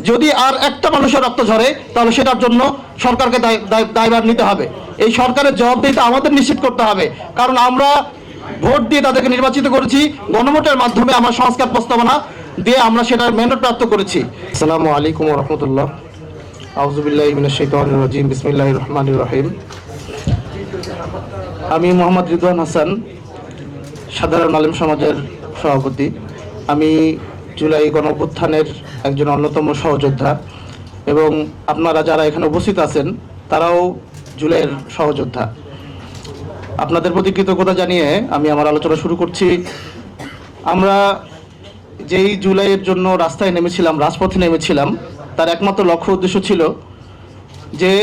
যদি আর একটা মানুষের রক্ত ঝরে তাহলে সেটার জন্য সরকারকে দায়ভার নিতে হবে। এই সরকারের জবাবদিহিতা আমাদের নিশ্চিত করতে হবে, কারণ আমরা ভোট দিয়ে তাদেরকে নির্বাচিত করেছি, গণভোটের মাধ্যমে আমরা সংস্কার প্রস্তাবনা দিয়ে আমরা সেটার ম্যান্ডেট প্রাপ্ত করেছি। আসসালামু আলাইকুম ওয়া রাহমাতুল্লাহ। আউযু বিল্লাহি মিনাশ শাইতানির রাজিম। বিসমিল্লাহির রহমানির রহিম। আমি মোহাম্মদ রিদওয়ান হাসান, সাধারণ আলেম সমাজের সভাপতি। আমি জুলাই গণঅভ্যুত্থানের একজন অন্যতম সহযোদ্ধা, এবং আপনারা যারা এখানে উপস্থিত আছেন তারাও জুলাইয়ের সহযোদ্ধা। আপনাদের প্রতি কৃতজ্ঞতা জানিয়ে আমি আমার আলোচনা শুরু করছি। আমরা যেই জুলাইয়ের জন্য রাস্তায় নেমেছিলাম, রাজপথে নেমেছিলাম, তার একমাত্র লক্ষ্য উদ্দেশ্য ছিল যে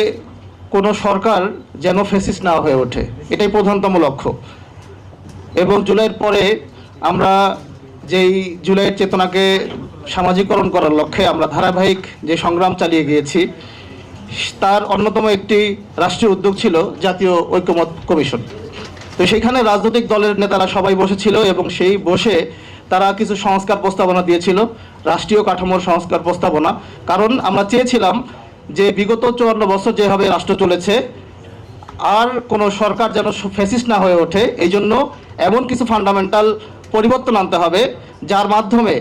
কোনো সরকার যেন ফ্যাসিস্ট না হয়ে ওঠে, এটাই প্রধানতম লক্ষ্য। এবং জুলাইয়ের পরে আমরা যেই জুলাইয়ের চেতনাকে সামাজিকরণ করার লক্ষ্যে আমরা ধারাবাহিক যে সংগ্রাম চালিয়ে গিয়েছি, তার অন্যতম একটি রাষ্ট্রীয় উদ্যোগ ছিল জাতীয় ঐক্যমত্য কমিশন। তো সেইখানে রাজনৈতিক দলের নেতারা সবাই বসেছিল এবং সেই বসে তারা কিছু সংস্কার প্রস্তাবনা দিয়েছিল, রাষ্ট্রীয় কাঠামোর সংস্কার প্রস্তাবনা। কারণ আমরা চেয়েছিলাম যে বিগত 54 বছর যেভাবে রাষ্ট্র চলেছে, আর কোনো সরকার যেন ফ্যাসিস্ট না হয়ে ওঠে, এই জন্য এমন কিছু ফান্ডামেন্টাল পরিবর্তন আনতে হবে যার মাধ্যমে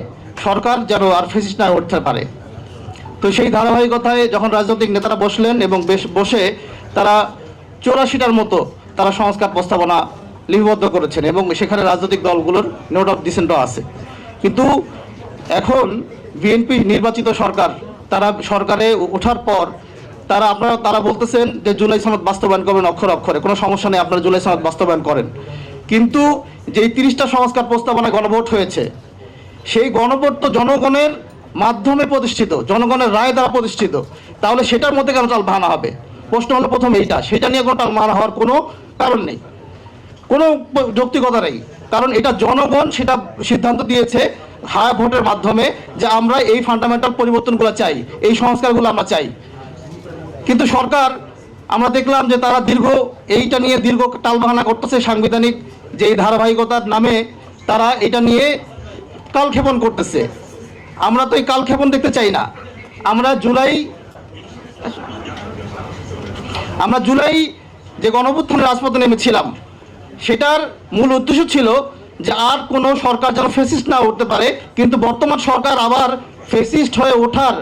সরকার যেন আর ফ্যাসিস্ট না উঠতে পারে। তো সেই ধারাবাহিকতায় যখন রাজনৈতিক নেতারা বসলেন এবং বসে তারা 84টার মতো তারা সংস্কার প্রস্তাবনা লিপিবদ্ধ করেছেন, এবং সেখানে রাজনৈতিক দলগুলোর নোট অফ ডিসেন্টও আছে। কিন্তু এখন বিএনপি নির্বাচিত সরকার, তারা সরকারে ওঠার পর তারা বলতেছেন যে জুলাই সনদ বাস্তবায়ন করবেন অক্ষরে অক্ষরে, কোনো সমস্যা নেই, আপনারা জুলাই সনদ বাস্তবায়ন করেন। কিন্তু যেই 30টা সংস্কার প্রস্তাবনা গণভোট হয়েছে, সেই গণভোট তো জনগণের মাধ্যমে প্রতিষ্ঠিত, জনগণের রায় দ্বারা প্রতিষ্ঠিত, তাহলে সেটার মধ্যে কেন টালবাহানা হবে? প্রশ্ন হলো প্রথম এইটা, সেটা নিয়ে কোনো টালবাহানা হওয়ার কোনো কারণ নেই, কোনো যৌক্তিকতা নেই। কারণ এটা জনগণ সেটা সিদ্ধান্ত দিয়েছে হার ভোটের মাধ্যমে যে আমরা এই ফান্ডামেন্টাল পরিবর্তনগুলো চাই, এই সংস্কারগুলো আমরা চাই। কিন্তু সরকার, আমরা দেখলাম যে তারা এইটা নিয়ে দীর্ঘ টালবাহানা করতেছে, সাংবিধানিক যে ধারাবাহিকতার নামে তারা এটা নিয়ে কালক্ষেপণ করতেছে। আমরা তো এই কালক্ষেপণ দেখতে চাই না। আমরা জুলাই যে গণঅভ্যুত্থানের রাজপথে নেমেছিলাম, সেটার মূল উদ্দেশ্য ছিল যে আর কোনো সরকার যেন ফ্যাসিস্ট না উঠতে পারে। কিন্তু বর্তমান সরকার আবার ফ্যাসিস্ট হয়ে ওঠার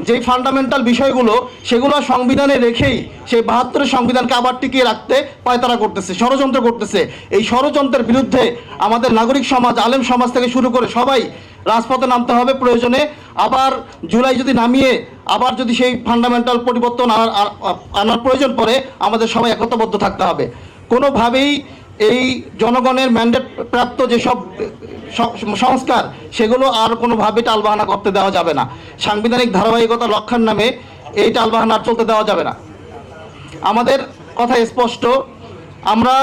যেই ফান্ডামেন্টাল বিষয়গুলো, সেগুলো সংবিধানে রেখেই সেই 72-এর সংবিধানকে আবার টিকিয়ে রাখতে পায়তারা করতেছে, ষড়যন্ত্র করতেছে। এই ষড়যন্ত্রের বিরুদ্ধে আমাদের নাগরিক সমাজ, আলেম সমাজ থেকে শুরু করে সবাই রাজপথে নামতে হবে। প্রয়োজনে আবার জুলাই যদি নামিয়ে আবার যদি সেই ফান্ডামেন্টাল পরিবর্তন আনার প্রয়োজন পড়ে, আমাদের সবাই একতাবদ্ধ থাকতে হবে। কোনোভাবেই এই জনগণের ম্যান্ডেট প্রাপ্ত যেসব সংস্কার, সেগুলো আর কোনোভাবে টালবাহানা করতে দেওয়া যাবে না। সাংবিধানিক ধারাবাহিকতা রক্ষার নামে এই টালবাহানা চলতে দেওয়া যাবে না। আমাদের কথা স্পষ্ট। আমরা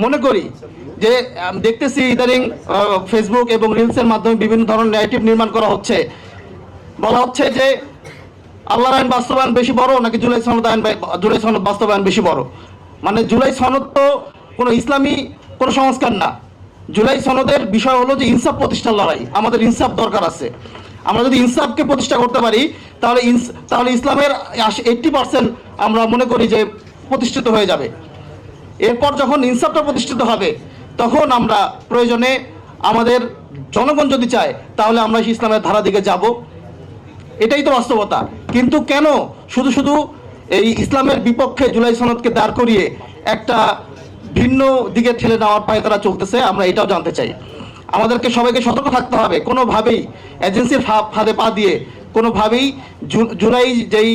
মনে করি যে দেখতেছি ইদানিং ফেসবুক এবং রিলসের মাধ্যমে বিভিন্ন ধরনের ন্যারেটিভ নির্মাণ করা হচ্ছে। বলা হচ্ছে যে আল্লাহর আইন বাস্তবায়ন বেশি বড় নাকি জুলাই সনদ বাস্তবায়ন বেশি বড়। মানে জুলাই সনদ তো কোনো ইসলামী কোনো সংস্কার না। জুলাই সনদের বিষয় হলো যে ইনসাফ প্রতিষ্ঠার লড়াই, আমাদের ইনসাফ দরকার আছে। আমরা যদি ইনসাফকে প্রতিষ্ঠা করতে পারি তাহলে ইসলামের 80% আমরা মনে করি যে প্রতিষ্ঠিত হয়ে যাবে। এরপর যখন ইনসাফটা প্রতিষ্ঠিত হবে, তখন আমরা প্রয়োজনে আমাদের জনগণ যদি চায় তাহলে আমরা ইসলামের ধারা দিকে যাব। এটাই তো বাস্তবতা। কিন্তু কেন শুধু এই ইসলামের বিপক্ষে জুলাই সনদকে দাঁড় করিয়ে একটা ভিন্ন দিকে ঠেলে নেওয়ার পায়ে তারা চলতেছে, আমরা এটাও জানতে চাই। আমাদেরকে সবাইকে সতর্ক থাকতে হবে। কোনোভাবেই এজেন্সির ফাঁদে পা দিয়ে কোনোভাবেই জুলাই যেই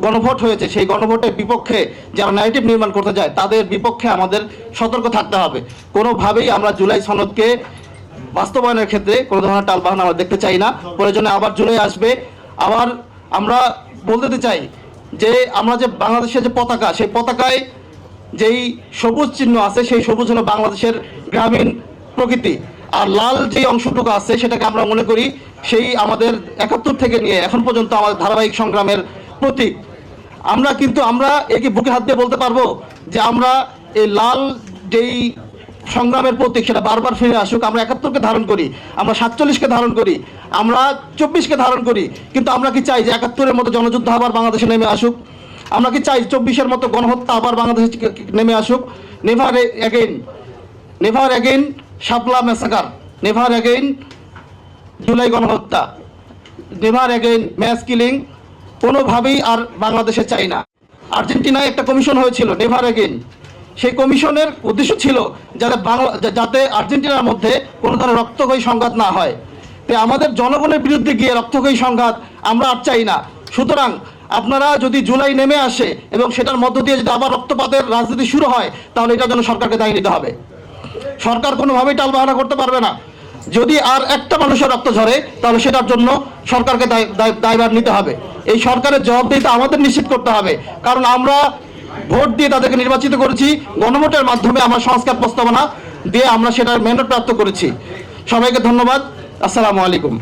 গণভোট হয়েছে, সেই গণভোটের বিপক্ষে যারা ন্যারেটিভ নির্মাণ করতে যায়, তাদের বিপক্ষে আমাদের সতর্ক থাকতে হবে। কোনোভাবেই আমরা জুলাই সনদকে বাস্তবায়নের ক্ষেত্রে কোনো ধরনের টালবাহানা আমরা দেখতে চাই না। প্রয়োজনে আবার জুলাই আসবে। আবার আমরা বলতে চাই যে আমরা যে বাংলাদেশের যে পতাকা, সেই পতাকায় যেই সবুজ চিহ্ন আছে, সেই সবুজ হলো বাংলাদেশের গ্রামীণ প্রকৃতি, আর লাল যে অংশটুকু আছে সেটাকে আমরা মনে করি সেই আমাদের 71 থেকে নিয়ে এখন পর্যন্ত আমাদের ধারাবাহিক সংগ্রামের প্রতীক। আমরা একে বুকে হাত দিয়ে বলতে পারবো যে আমরা এই লাল যেই সংগ্রামের প্রতীক, সেটা বারবার ফিরে আসুক। আমরা 71-কে ধারণ করি, আমরা 47-কে ধারণ করি, আমরা 24-কে ধারণ করি, কিন্তু আমরা কি চাই যে 71-এর মতো জনযুদ্ধ আবার বাংলাদেশে নেমে আসুক? আমরা কি চাই 24-এর মতো গণহত্যা আবার বাংলাদেশে নেমে আসুক? নেভার এগেইন, নেভার এগেইন শাপলা ম্যাসাকার, নেভার এগেইন জুলাই গণহত্যা, নেভার এগেইন ম্যাস কিলিং কোনোভাবেই আর বাংলাদেশে চাই না। আর্জেন্টিনায় একটা কমিশন হয়েছিল, নেভার এগেইন। সেই কমিশনের উদ্দেশ্য ছিল যাতে আর্জেন্টিনার মধ্যে কোনো ধরনের রক্তক্ষয়ী সংঘাত না হয়। তাই আমাদের জনগণের বিরুদ্ধে গিয়ে রক্তক্ষয়ী সংঘাত আমরা আর চাই না। সুতরাং আপনারা যদি জুলাই নেমে আসে এবং সেটার মধ্য দিয়ে যদি আবার রক্তপাতের রাজনীতি শুরু হয়, তাহলে এটার জন্য সরকারকে দায়ী নিতে হবে। সরকার কোনোভাবেই টালবাহানা করতে পারবে না। যদি আর একটা মানুষের রক্ত ঝরে, তাহলে সেটার জন্য সরকারকে দায়ভার নিতে হবে। এই সরকারের জবাবদিহিতা আমাদের নিশ্চিত করতে হবে, কারণ আমরা ভোট দিয়ে তাদেরকে নির্বাচিত করেছি, গণভোটের মাধ্যমে আমরা সংস্কার প্রস্তাবনা দিয়ে আমরা সেটার ম্যান্ডেট প্রাপ্ত করেছি। সবাইকে ধন্যবাদ। আসসালামু আলাইকুম।